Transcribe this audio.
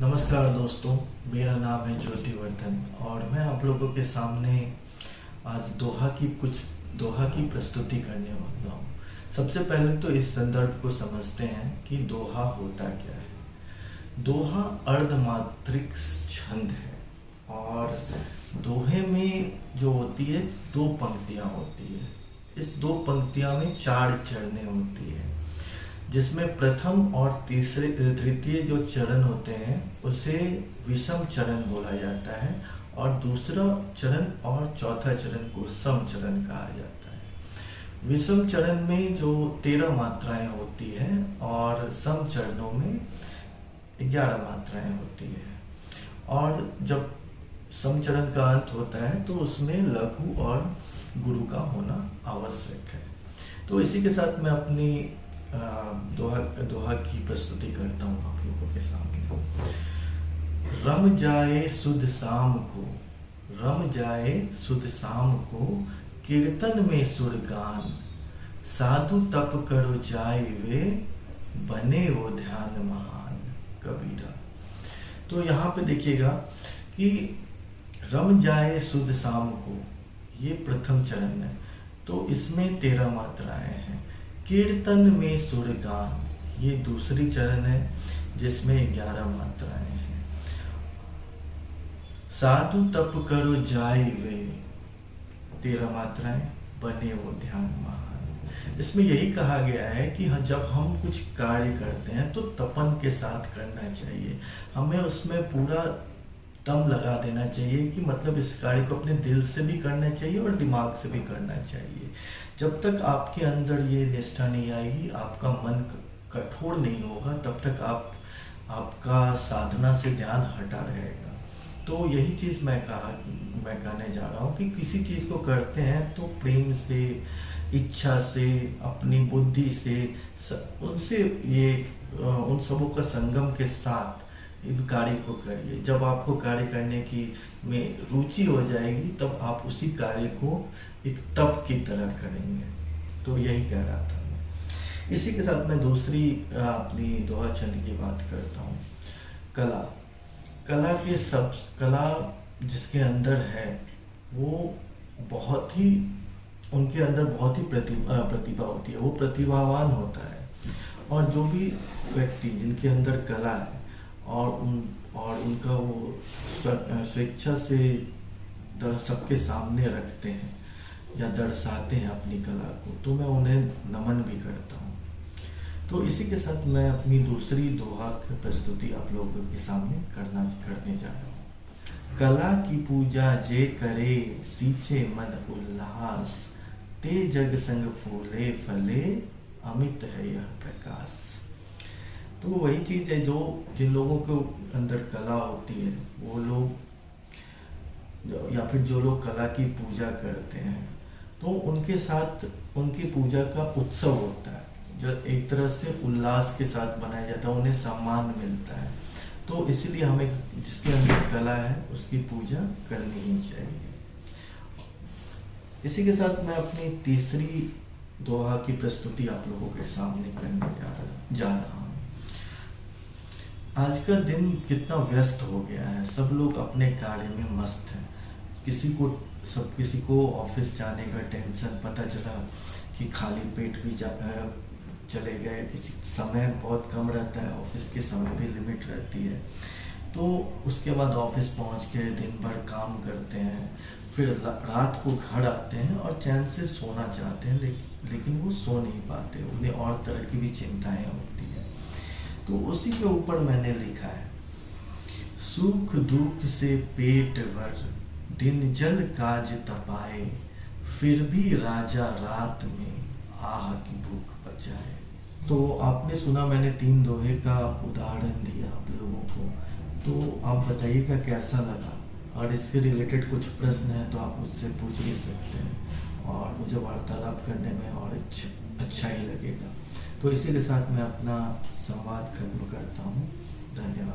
नमस्कार दोस्तों, मेरा नाम है ज्योतिवर्धन और मैं आप लोगों के सामने आज दोहा की प्रस्तुति करने वाला हूँ। सबसे पहले तो इस संदर्भ को समझते हैं कि दोहा होता क्या है। दोहा अर्धमात्रिक छंद है और दोहे में जो होती है दो पंक्तियाँ होती है। इस दो पंक्तियाँ में चार चरणें होती है, जिसमें प्रथम और तृतीय जो चरण होते हैं उसे विषम चरण बोला जाता है और दूसरा चरण और चौथा चरण को सम चरण कहा जाता है। विषम चरण में जो 13 मात्राएं होती हैं और सम चरणों में 11 मात्राएं होती है। और जब सम चरण का अंत होता है तो उसमें लघु और गुरु का होना आवश्यक है। तो इसी के साथ मैं अपनी दोहा की प्रस्तुति करता हूँ आप लोगों के सामने। रम जाए सुध शाम को, रम जाए सुध शाम को, कीर्तन में सुरगान, साधु तप करो जाए वे, बने वो ध्यान महान। कबीरा। तो यहाँ पे देखिएगा कि रम जाए सुध शाम को, ये प्रथम चरण है, तो इसमें 13 मात्राएं हैं। कीर्तन में सुरगान, ये दूसरी चरण है जिसमें 11 मात्राएं हैं। साधु तप करो जाए वे, 13 मात्राएं, बने वो ध्यान महान। इसमें यही कहा गया है कि जब हम कुछ कार्य करते हैं तो तपन के साथ करना चाहिए। हमें उसमें पूरा दम लगा देना चाहिए कि मतलब इस कार्य को अपने दिल से भी करना चाहिए और दिमाग से भी करना चाहिए। जब तक आपके अंदर ये निष्ठा नहीं आएगी, आपका मन कठोर नहीं होगा, तब तक आपका साधना से ध्यान हटा रहेगा। तो यही चीज़ मैं कहने जा रहा हूँ कि किसी चीज़ को करते हैं तो प्रेम से, इच्छा से, अपनी बुद्धि से, उनसे उन सबों का संगम के साथ इन कार्य को करिए। जब आपको कार्य करने की में रुचि हो जाएगी तब आप उसी कार्य को एक तप की तरह करेंगे। तो यही कह रहा था मैं। इसी के साथ मैं दूसरी अपनी दोहा छंद की बात करता हूँ। कला जिसके अंदर है वो उनके अंदर बहुत ही प्रतिभा होती है, वो प्रतिभावान होता है। और जो भी व्यक्ति जिनके अंदर कला है और उनका वो स्वेच्छा से सबके सामने रखते हैं या दर्शाते हैं अपनी कला को, तो मैं उन्हें नमन भी करता हूँ। तो इसी के साथ मैं अपनी दूसरी दोहा की प्रस्तुति आप लोगों के सामने करने जा रहा हूँ। कला की पूजा जे करे, सींचे मन उल्लास, ते जग संग फूले फले, अमित है यह प्रकाश। तो वही चीज़ है जो जिन लोगों के अंदर कला होती है वो लोग, या फिर जो लोग कला की पूजा करते हैं, तो उनके साथ उनकी पूजा का उत्सव होता है, जो एक तरह से उल्लास के साथ मनाया जाता है, उन्हें सम्मान मिलता है। तो इसीलिए हमें जिसके अंदर कला है उसकी पूजा करनी ही चाहिए। इसी के साथ मैं अपनी तीसरी दोहा की प्रस्तुति आप लोगों के सामने करने जा रहा हूँ। आज का दिन कितना व्यस्त हो गया है, सब लोग अपने कार्य में मस्त हैं। किसी को ऑफिस जाने का टेंशन, पता चला कि खाली पेट भी चले गए, किसी समय बहुत कम रहता है, ऑफिस के समय भी लिमिट रहती है। तो उसके बाद ऑफिस पहुंच के दिन भर काम करते हैं, फिर रात को घर आते हैं और चैन से सोना चाहते हैं, लेकिन वो सो नहीं पाते, उन्हें और तरह की भी चिंताएं होती हैं। तो उसी के ऊपर मैंने लिखा है, सुख दुख से पेट भर, दिन जल काज तपाए, फिर भी राजा रात में आह की भूख बचाए। तो आपने सुना, मैंने 3 दोहे का उदाहरण दिया आप लोगों को, तो आप बताइएगा कैसा लगा। और इससे रिलेटेड कुछ प्रश्न है तो आप मुझसे पूछ भी सकते हैं और मुझे वार्तालाप करने में और अच्छा ही लगेगा। तो इसी के साथ मैं अपना संवाद खत्म करता हूँ। धन्यवाद।